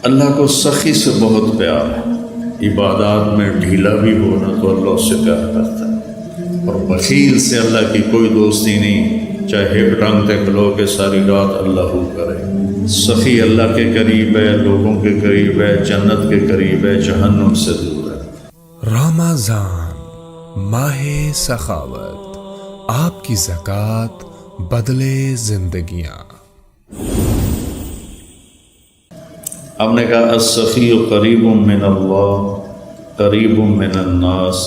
اللہ کو سخی سے بہت پیار ہے، عبادات میں ڈھیلا بھی ہونا تو اللہ اس سے پیار کرتا ہے، اور بخیل سے اللہ کی کوئی دوستی نہیں، چاہے ایک ڈنگ تے کھلو کے ساری رات اللہ ہو کرے۔ سخی اللہ کے قریب ہے، لوگوں کے قریب ہے، جنت کے قریب ہے، جہنم سے دور ہے۔ رمضان ماہ سخاوت، آپ کی زکوٰۃ بدلے زندگیاں۔ ہم نے کہا السخی قریب من اللہ، قریب من الناس،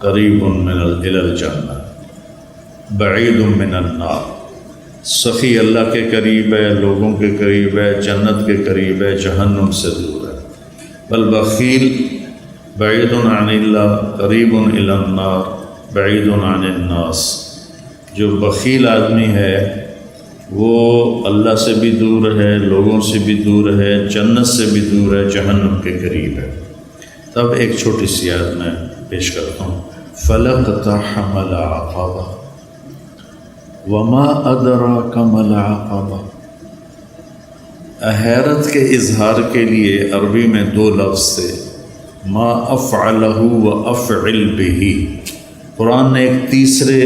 قریب من الی الجنہ، بعید من النار۔ سخی اللہ کے قریب ہے، لوگوں کے قریب ہے، جنت کے قریب ہے، جہنم سے دور ہے۔ والبخیل بعید عن اللہ، قریب الی النار، بعید عن الناس۔ جو بخیل آدمی ہے وہ اللہ سے بھی دور ہے، لوگوں سے بھی دور ہے، جنت سے بھی دور ہے، جہنم کے قریب ہے۔ تب ایک چھوٹی سی آیت میں پیش کرتا ہوں۔ فَلَقْتَحَمَ الْعَقَبَةَ وَمَا أَدْرَاكَ مَا الْعَقَبَةُ۔ حیرت کے اظہار کے لیے عربی میں دو لفظ تھے، ما افعلہ و افعل بہ۔ قرآن نے ایک تیسرے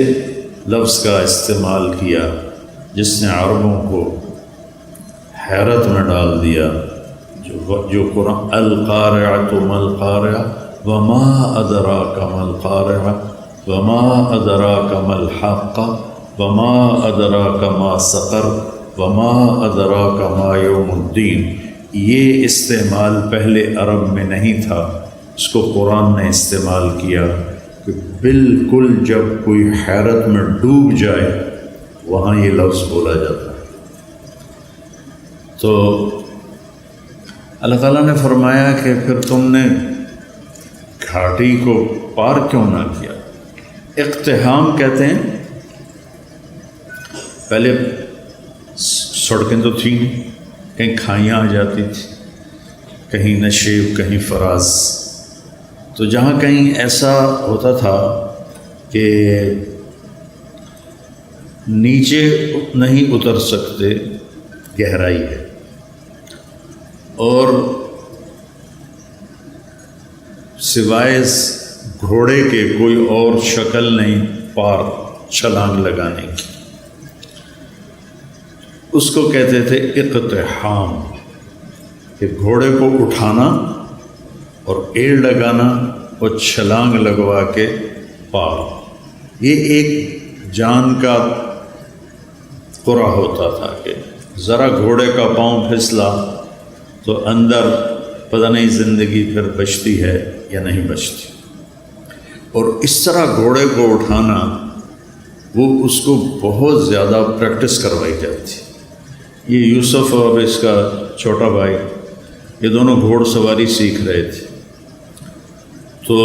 لفظ کا استعمال کیا جس نے عربوں کو حیرت میں ڈال دیا، جو قرآن القارعۃ ما القارعہ وما ادراک ما القارعہ وما ادراک ما الحاقہ وما ادراک ما سقر وما ادراک ما یوم الدین۔ یہ استعمال پہلے عرب میں نہیں تھا، اس کو قرآن نے استعمال کیا کہ بالکل جب کوئی حیرت میں ڈوب جائے وہاں یہ لفظ بولا جاتا ہے۔ تو اللہ تعالیٰ نے فرمایا کہ پھر تم نے گھاٹی کو پار کیوں نہ کیا؟ اقتحام کہتے ہیں، پہلے سڑکیں تو تھیں نہیں، کہیں کھائیاں آ جاتی تھیں، کہیں نشیب، کہیں فراز۔ تو جہاں کہیں ایسا ہوتا تھا کہ نیچے نہیں اتر سکتے، گہرائی ہے، اور سوائے گھوڑے کے کوئی اور شکل نہیں پار چھلانگ لگانے کی، اس کو کہتے تھے اقتحام، کہ گھوڑے کو اٹھانا اور ایڑ لگانا اور چھلانگ لگوا کے پار۔ یہ ایک جان کا قرا ہوتا تھا کہ ذرا گھوڑے کا پاؤں پھسلا تو اندر پتہ نہیں زندگی پھر بچتی ہے یا نہیں بچتی۔ اور اس طرح گھوڑے کو اٹھانا، وہ اس کو بہت زیادہ پریکٹس کروائی جاتی۔ یہ یوسف اور اس کا چھوٹا بھائی، یہ دونوں گھوڑ سواری سیکھ رہے تھے، تو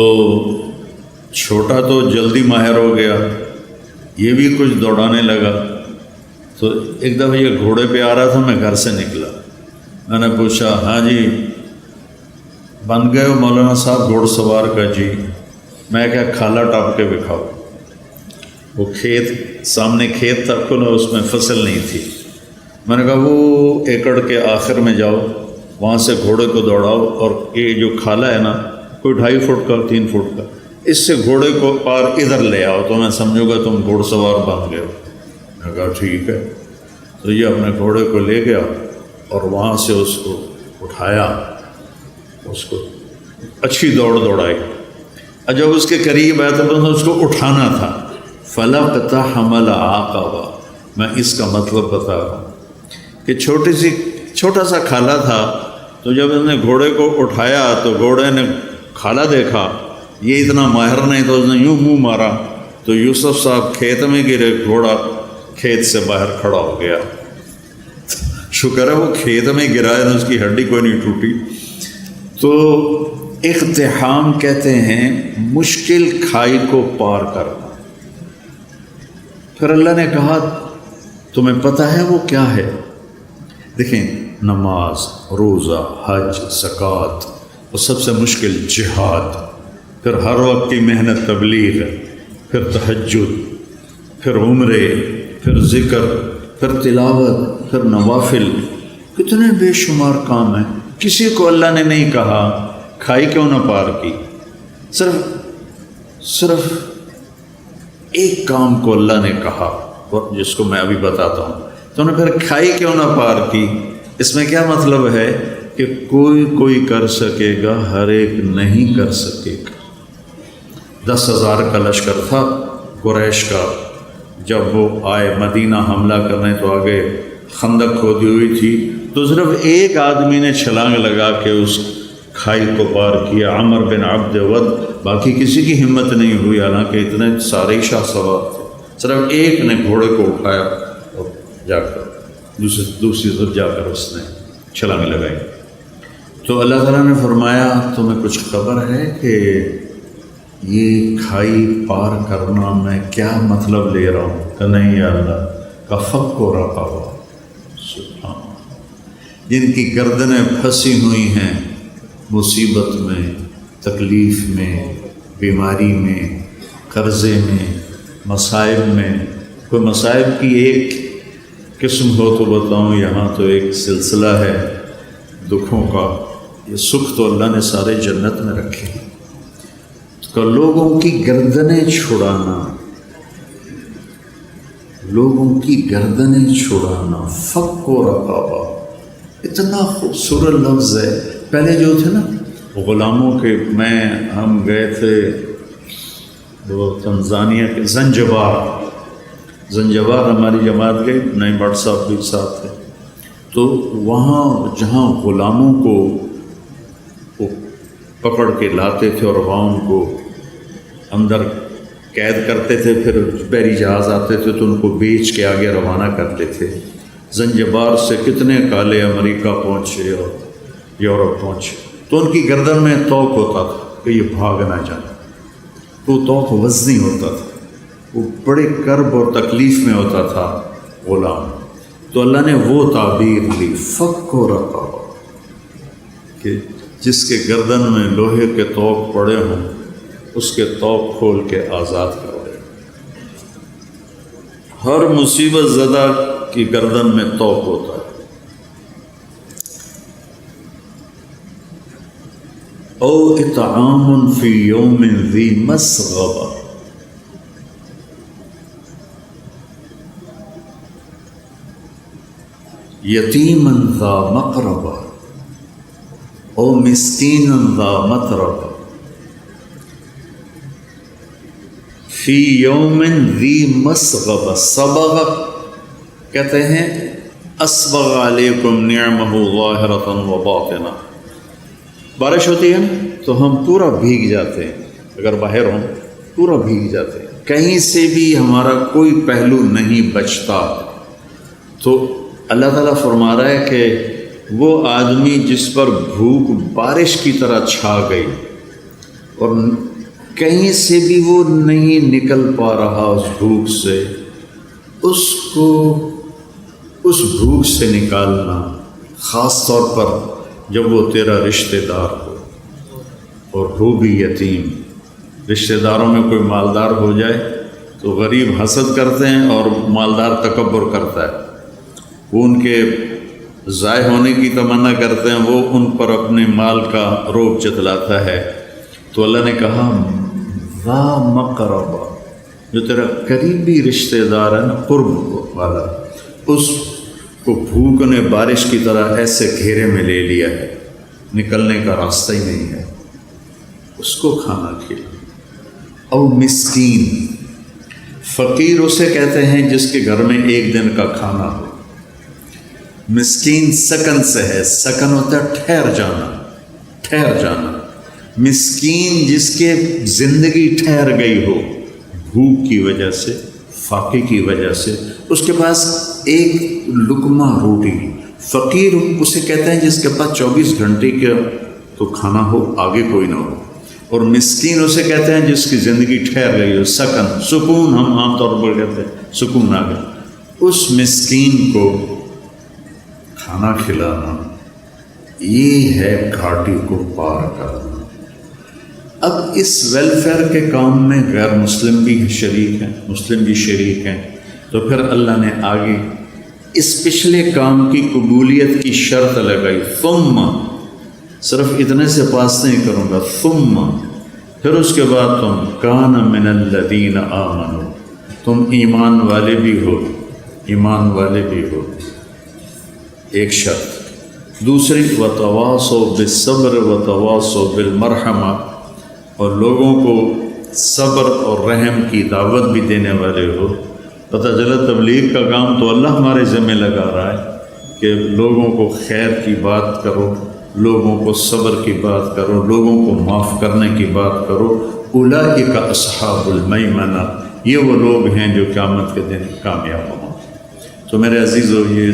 چھوٹا تو جلدی ماہر ہو گیا، یہ بھی کچھ دوڑانے لگا۔ تو ایک دفعہ یہ گھوڑے پہ آ رہا تھا، میں گھر سے نکلا، میں نے پوچھا ہاں جی بن گئے ہو مولانا صاحب گھوڑ سوار کا؟ جی۔ میں کہا کھالا ٹاپ کے دکھاؤ۔ وہ کھیت سامنے کھیت تھا کھلا، اس میں فصل نہیں تھی۔ میں نے کہا وہ ایکڑ کے آخر میں جاؤ، وہاں سے گھوڑے کو دوڑاؤ، اور یہ جو کھالا ہے نا کوئی 2.5 فٹ کا 3 فٹ کا، اس سے گھوڑے کو پار ادھر لے آؤ تو میں سمجھوں گا تم گھوڑ سوار بن گئے ہو۔ میں نے کہا ٹھیک ہے۔ تو یہ اپنے گھوڑے کو لے گیا اور وہاں سے اس کو اٹھایا، اس کو اچھی دوڑائی، اور جب اس کے قریب آیا تو بس اس کو اٹھانا تھا۔ فَلَقْتَحَمَ الْعَقَبَةَ، میں اس کا مطلب بتا رہا ہوں کہ چھوٹا سا کھالا تھا، تو جب اس نے گھوڑے کو اٹھایا تو گھوڑے نے کھالا دیکھا، یہ اتنا ماہر نہیں تو اس نے یوں منہ مارا تو یوسف صاحب کھیت میں گرے، گھوڑا کھیت سے باہر کھڑا ہو گیا۔ شکر ہے وہ کھیت میں گرا ہے، اس کی ہڈی کوئی نہیں ٹوٹی۔ تو اقتحام کہتے ہیں مشکل کھائی کو پار کرنا۔ پھر اللہ نے کہا تمہیں پتہ ہے وہ کیا ہے؟ دیکھیں، نماز، روزہ، حج، زکوٰۃ، اور سب سے مشکل جہاد، پھر ہر وقت کی محنت تبلیغ، پھر تہجد، پھر عمرے، پھر ذکر، پھر تلاوت، پھر نوافل، کتنے بے شمار کام ہیں۔ کسی کو اللہ نے نہیں کہا کھائی کیوں نہ پار کی، صرف ایک کام کو اللہ نے کہا، اور جس کو میں ابھی بتاتا ہوں، تو انہیں پھر کھائی کیوں نہ پار کی۔ اس میں کیا مطلب ہے کہ کوئی کر سکے گا، ہر ایک نہیں کر سکے گا۔ 10,000 کا لشکر تھا قریش کا، جب وہ آئے مدینہ حملہ کرنے تو آگے خندق کھودی ہوئی تھی، تو صرف ایک آدمی نے چھلانگ لگا کے اس کھائی کو پار کیا، عمر بن عبد ود، باقی کسی کی ہمت نہیں ہوئی، حالانکہ اتنے سارے شاہ سوار تھے، صرف ایک نے گھوڑے کو اٹھایا اور جا کر دوسری طرف جا کر اس نے چھلانگ لگائی۔ تو اللہ تعالیٰ نے فرمایا تمہیں کچھ خبر ہے کہ یہ کھائی پار کرنا میں کیا مطلب لے رہا ہوں؟ کہ نہیں یا اللہ، کا فک کو رکھا ہوا، سبحان اللہ، جن کی گردنیں پھنسی ہوئی ہیں مصیبت میں، تکلیف میں، بیماری میں، قرضے میں، مصائب میں۔ کوئی مصائب کی ایک قسم ہو تو بتاؤں، یہاں تو ایک سلسلہ ہے دکھوں کا۔ یہ سکھ تو اللہ نے سارے جنت میں رکھے ہیں، تو لوگوں کی گردنیں چھڑانا، لوگوں کی گردنیں چھڑانا، فک و رقابہ، اتنا خوبصورت لفظ ہے۔ پہلے جو تھے نا غلاموں کے، ہم گئے تھے وہ تنزانیہ کے زنجبار ہماری جماعت گئی، نئی بٹ صاحب بھی ساتھ تھے، تو وہاں جہاں غلاموں کو وہ پکڑ کے لاتے تھے اور وہاں ان کو اندر قید کرتے تھے، پھر بحری جہاز آتے تھے تو ان کو بیچ کے آگے روانہ کرتے تھے۔ زنجبار سے کتنے کالے امریکہ پہنچے اور یورپ پہنچے، تو ان کی گردن میں توق ہوتا تھا کہ یہ بھاگ نہ جائیں، تو توق وزنی ہوتا تھا، وہ بڑے کرب اور تکلیف میں ہوتا تھا غلام۔ تو اللہ نے وہ تعبیر لی، فک و رقابہ، کہ جس کے گردن میں لوہے کے توق پڑے ہوں اس کے توق کھول کے آزاد کر دے۔ ہر مصیبت زدہ کی گردن میں توق ہوتا ہے۔ او اطعام فی یوم ذی مسغبہ، یتیما ذا مقربہ، او مسکینا ذا متربہ، فی یوم ذی مسغبہ۔ صبغ کہتے ہیں اسبغ علیکم نعمہ ظاہرۃ و باطنہ۔ بارش ہوتی ہے تو ہم پورا بھیگ جاتے ہیں، اگر باہر ہوں پورا بھیگ جاتے ہیں، کہیں سے بھی ہمارا کوئی پہلو نہیں بچتا۔ تو اللہ تعالیٰ فرما رہا ہے کہ وہ آدمی جس پر بھوک بارش کی طرح چھا گئی اور کہیں سے بھی وہ نہیں نکل پا رہا اس بھوک سے، اس کو اس بھوک سے نکالنا، خاص طور پر جب وہ تیرا رشتہ دار ہو اور ہو بھی یتیم۔ رشتہ داروں میں کوئی مالدار ہو جائے تو غریب حسد کرتے ہیں اور مالدار تکبر کرتا ہے، وہ ان کے ضائع ہونے کی تمنا کرتے ہیں، وہ ان پر اپنے مال کا روب جتلاتا ہے۔ تو اللہ نے کہا ذا مقربہ، جو تیرا قریبی رشتہ دار ہے نا، قرب والا، اس کو بھوک نے بارش کی طرح ایسے گھیرے میں لے لیا ہے، نکلنے کا راستہ ہی نہیں ہے، اس کو کھانا کھلا۔ او مسکین، فقیر اسے کہتے ہیں جس کے گھر میں ایک دن کا کھانا ہو۔ مسکین سکن سے ہے، سکن ہوتا ہے ٹھہر جانا، ٹھہر جانا۔ مسکین جس کے زندگی ٹھہر گئی ہو بھوک کی وجہ سے، فاقے کی وجہ سے، اس کے پاس ایک لقمہ روٹی۔ فقیر اسے کہتے ہیں جس کے پاس 24 گھنٹے کا تو کھانا ہو، آگے کوئی نہ ہو۔ اور مسکین اسے کہتے ہیں جس کی زندگی ٹھہر گئی ہو، سکن، سکون ہم عام طور پر کہتے ہیں، سکون آ گیا۔ اس مسکین کو کھانا کھلانا، یہ ہے گھاٹی کو پار کرنا۔ اب اس ویلفیئر کے کام میں غیر مسلم بھی شریک ہیں، مسلم بھی شریک ہیں، تو پھر اللہ نے آگے اس پچھلے کام کی قبولیت کی شرط لگائی، ثم صرف اتنے سے پاس نہیں کروں گا، ثم پھر اس کے بعد تم کان من الذین آمنوا، تم ایمان والے بھی ہو، ایمان والے بھی ہو، ایک شرط۔ دوسری وتواصوا بالصبر وتواصوا بالمرحمہ، اور لوگوں کو صبر اور رحم کی دعوت بھی دینے والے ہو۔ پتہ چلا تبلیغ کا کام تو اللہ ہمارے ذمہ لگا رہا ہے کہ لوگوں کو خیر کی بات کرو، لوگوں کو صبر کی بات کرو، لوگوں کو معاف کرنے کی بات کرو۔ اولئک اصحاب المیمنہ، یہ وہ لوگ ہیں جو قیامت کے دن کامیاب ہوں۔ تو میرے عزیزو، یہ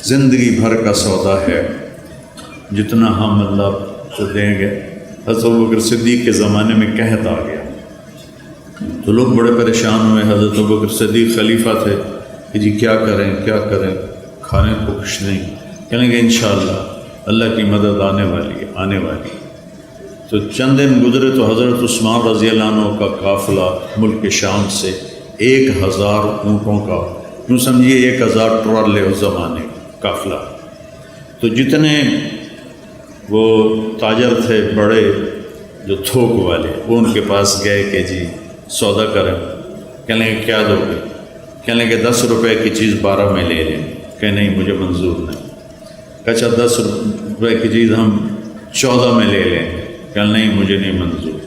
زندگی بھر کا سودا ہے، جتنا ہم اللہ کو دیں گے۔ حضرت ابوبکر صدیق کے زمانے میں قحط آ گیا تو لوگ بڑے پریشان ہوئے۔ حضرت ابوبکر صدیق خلیفہ تھے کہ جی کیا کریں کیا کریں، کھانے کو کچھ نہیں۔ کہنے کہ انشاءاللہ اللہ کی مدد آنے والی ہے، آنے والی ہے۔ تو چند دن گزرے تو حضرت عثمان رضی اللہ عنہ کا قافلہ ملک شام سے 1000 اونٹوں کا، یوں سمجھیے 1000 ٹرالے اس زمانے کا قافلہ۔ تو جتنے وہ تاجر تھے بڑے جو تھوک والے، وہ ان کے پاس گئے کہ جی سودا کریں۔ کہنے کہ کیا دو گے؟ کہنے کہ 10 روپے کی چیز 12 میں لے لیں۔ کہ نہیں مجھے منظور نہیں۔ اچھا 10 روپے کی چیز ہم 14 میں لے لیں۔ کہ نہیں مجھے نہیں منظور۔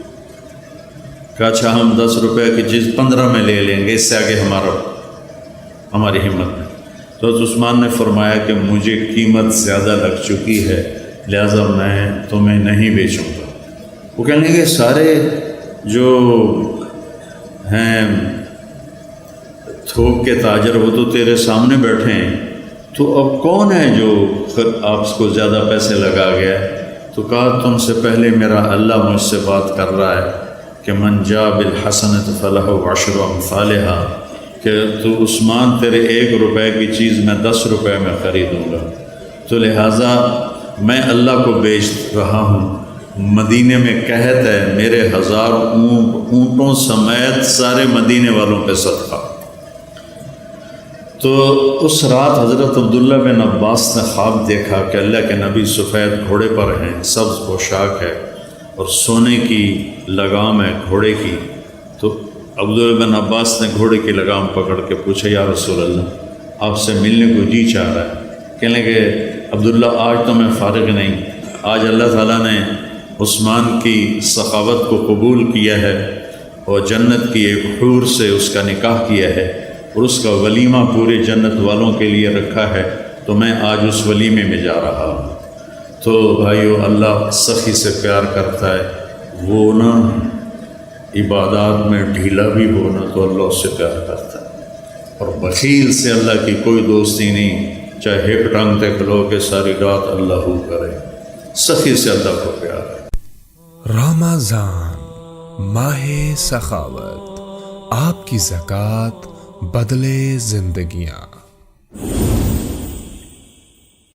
کہ اچھا ہم 10 روپے کی چیز 15 میں لے لیں گے، اس سے آگے ہماری ہمت نہیں۔ تو حضرت عثمان نے فرمایا کہ مجھے قیمت زیادہ لگ چکی ہے، لہذا میں تمہیں نہیں بیچوں گا۔ وہ کہنے کہ سارے جو ہیں تھوک کے تاجر وہ تو تیرے سامنے بیٹھے ہیں، تو اب کون ہے جو آپ کو زیادہ پیسے لگا گیا؟ تو کہا تم سے پہلے میرا اللہ مجھ سے بات کر رہا ہے کہ من جاء بالحسنۃ فلہ عشر امثالھا، کہ تو عثمان تیرے 1 روپے کی چیز میں 10 روپے میں خریدوں گا۔ تو لہٰذا میں اللہ کو بیچ رہا ہوں۔ مدینے میں قحط ہے، میرے 1000 اونٹوں سمیت سارے مدینے والوں پہ صدقہ۔ تو اس رات حضرت عبداللہ بن عباس نے خواب دیکھا کہ اللہ کے نبی سفید گھوڑے پر ہیں، سبز پوشاک ہے اور سونے کی لگام ہے گھوڑے کی۔ تو عبداللہ بن عباس نے گھوڑے کی لگام پکڑ کے پوچھا یا رسول اللہ آپ سے ملنے کو جی چاہ رہا ہے۔ کہنے کہ عبداللہ آج تو میں فارغ نہیں، آج اللہ تعالیٰ نے عثمان کی سخاوت کو قبول کیا ہے اور جنت کی ایک حور سے اس کا نکاح کیا ہے اور اس کا ولیمہ پورے جنت والوں کے لیے رکھا ہے، تو میں آج اس ولیمے میں جا رہا ہوں۔ تو بھائیو، اللہ سخی سے پیار کرتا ہے، وہ نا عبادات میں ڈھیلا بھی ہونا تو اللہ اس سے پیار کرتا ہے، اور بخیل سے اللہ کی کوئی دوستی نہیں، چاہے ایک ٹانگ تک لو کہ ساری رات اللہ ہو کرے، سخی سے اللہ کو پیار ہے۔ رمضان ماہ سخاوت، آپ کی زکوٰۃ بدلے زندگیاں۔